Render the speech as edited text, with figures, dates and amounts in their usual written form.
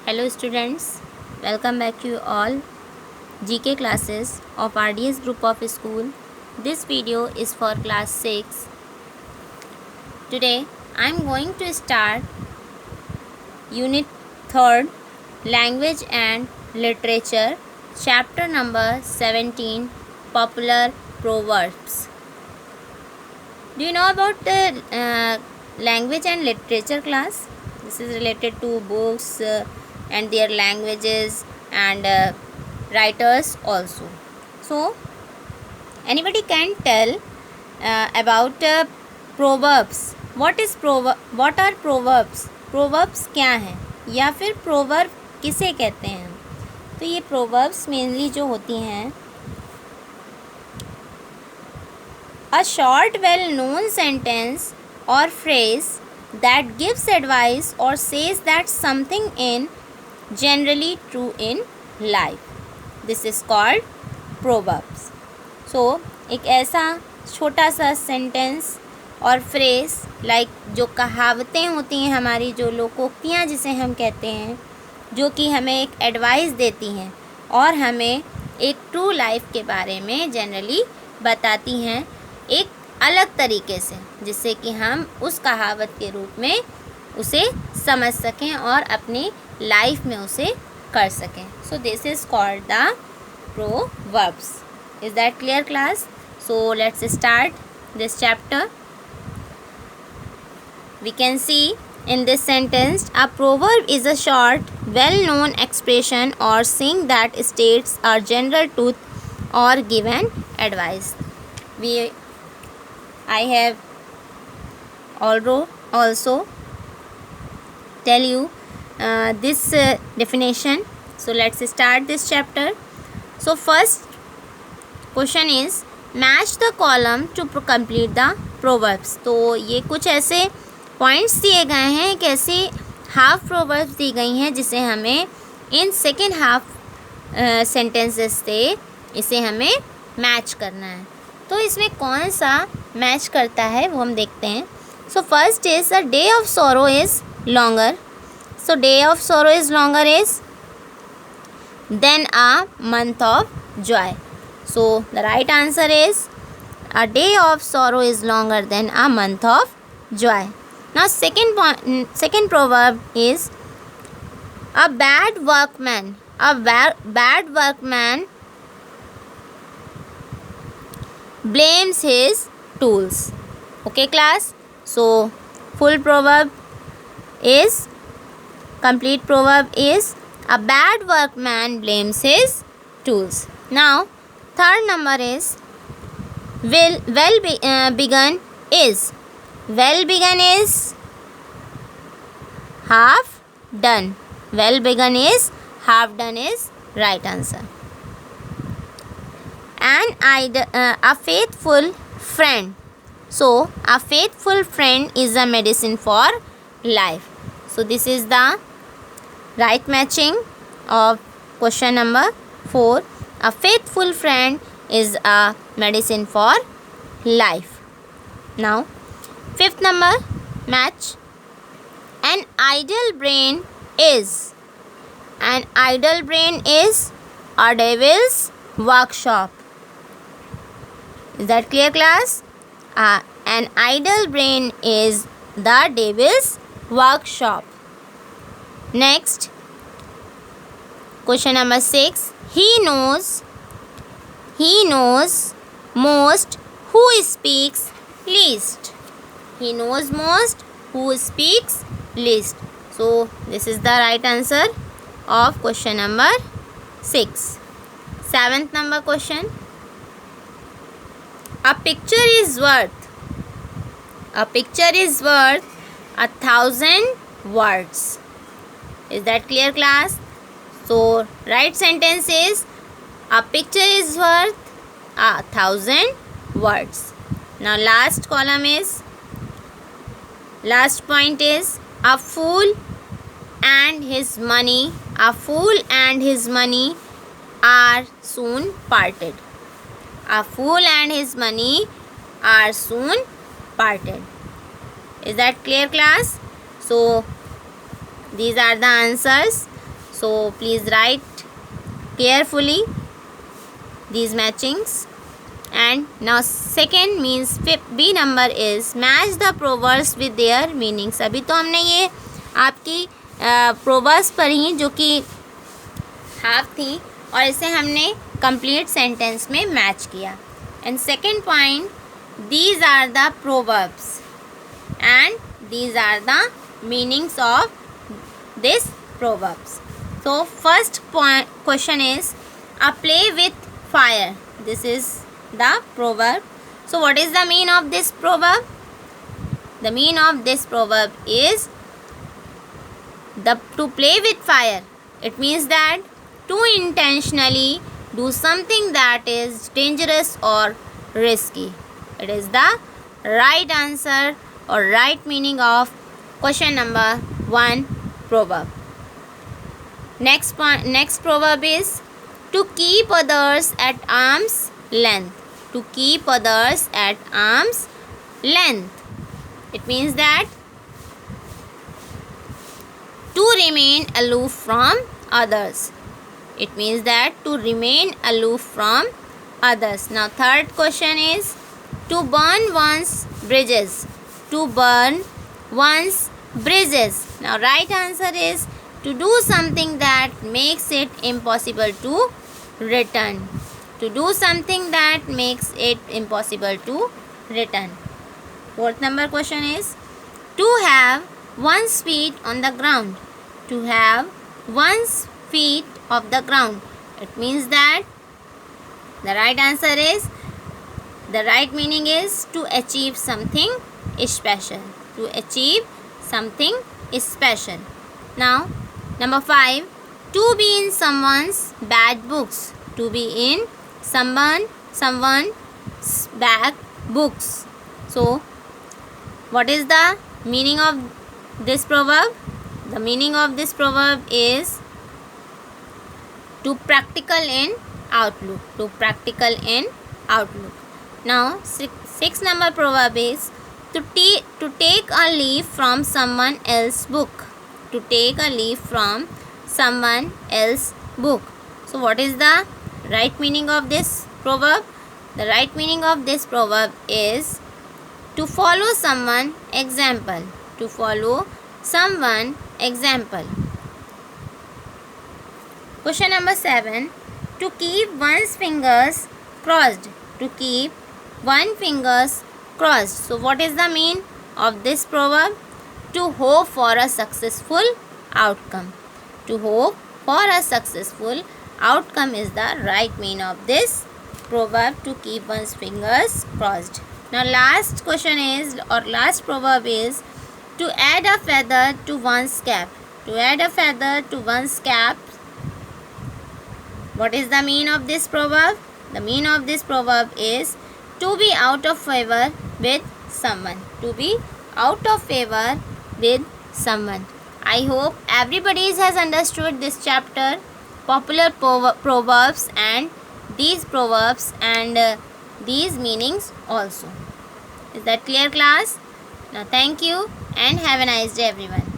Hello students, welcome back to you all GK classes of RDS group of school. This video is for class 6. Today I am going to start unit 3rd language and literature chapter number 17 popular proverbs. Do you know about the language and literature class? This is related to books and their languages and writers also. So anybody can tell about proverbs. What are proverbs? Proverbs क्या हैं या फिर proverb किसे कहते हैं? तो ये proverbs mainly जो होती हैं, a short well-known sentence or phrase that gives advice or says that something in generally true in life. This is called proverbs. So एक ऐसा छोटा सा सेंटेंस और फ्रेज लाइक जो कहावतें होती हैं हमारी, जो लोकोक्तियाँ जिसे हम कहते हैं, जो कि हमें एक एडवाइस देती हैं और हमें एक ट्रू लाइफ के बारे में जनरली बताती हैं एक अलग तरीके से, जिससे कि हम उस कहावत के रूप में उसे समझ सकें और अपनी लाइफ में उसे कर सकें. So this is called the proverbs. Is that clear class? So let's start this chapter. We can see in this sentence, a proverb is a short, well-known expression or saying that states a general truth or given advice. I have also tell you this definition. So let's start this chapter. So first question is match the column to complete the proverbs. तो ये कुछ ऐसे points दिए गए हैं, एक ऐसी half proverbs दी गई हैं जिसे हमें इन सेकेंड हाफ सेंटेंसेस से इसे हमें मैच करना है. तो इसमें कौन सा मैच करता है वो हम देखते हैं. So first is the day of sorrow is longer. So day of sorrow is longer is than a month of joy. So the right answer is a day of sorrow is longer than a month of joy. Now second proverb is a bad workman blames his tools. Okay class, so full proverb is, complete proverb is, a bad workman blames his tools. Now third number is begun is. Well begun is half done. Well begun is half done is right answer. A faithful friend. So a faithful friend is a medicine for life. So this is the right matching of question number 4. A faithful friend is a medicine for life. Now fifth number match. An idle brain is a devil's workshop. Is that clear class? An idle brain is the devil's workshop. Next question number 6. He knows most who speaks least. He knows most who speaks least. So this is the right answer of question number 6. Seventh number question. A picture is worth 1,000 words. Is that clear class? So right sentence is a picture is worth 1,000 words. Now last point is a fool and his money are soon parted. A fool and his money are soon parted. Is that clear class? So these are the answers So please write carefully these matchings. And now second means B number is match the proverbs with their meanings. अभी तो हमने ये आपकी proverbs पढ़ी जो कि half थी और इसे हमने complete sentence में मैच किया. And second point, these are the proverbs and these are the meanings of this proverbs. So first point question is a play with fire. This is the proverb. So what is the meaning of this proverb? The meaning of this proverb is to play with fire. It means that to intentionally do something that is dangerous or risky. It is the right answer or right meaning of question number 1 proverb. Next proverb is to keep others at arm's length. To keep others at arm's length. It means that to remain aloof from others. It means that to remain aloof from others. Now third question is to burn one's bridges. To burn one's bridges. Now right answer is to do something that makes it impossible to return. To do something that makes it impossible to return. Fourth number question is to have one's feet on the ground. To have one's feet of the ground. It means that the right answer is, the right meaning is to achieve something special. To achieve something special. Now number 5, to be in someone's bad books. To be in someone's bad books. So what is the meaning of this proverb? The meaning of this proverb is to practical in outlook. To practical in outlook. Now 6 number proverb is to take a leaf from someone else's book. To take a leaf from someone else's book. So what is the right meaning of this proverb? The right meaning of this proverb is to follow someone example. To follow someone example. Question number 7. To keep one's fingers crossed. To keep one's fingers crossed. So what is the meaning of this proverb? To hope for a successful outcome. To hope for a successful outcome is the right meaning of this proverb, to keep one's fingers crossed. Now last question is, or last proverb is to add a feather to one's cap. To add a feather to one's cap. What is the meaning of this proverb? The meaning of this proverb is to be out of favor with someone. To be out of favor with someone. I hope everybody has understood this chapter, popular proverbs and these proverbs and these meanings also. Is that clear, class? Now thank you and have a nice day everyone.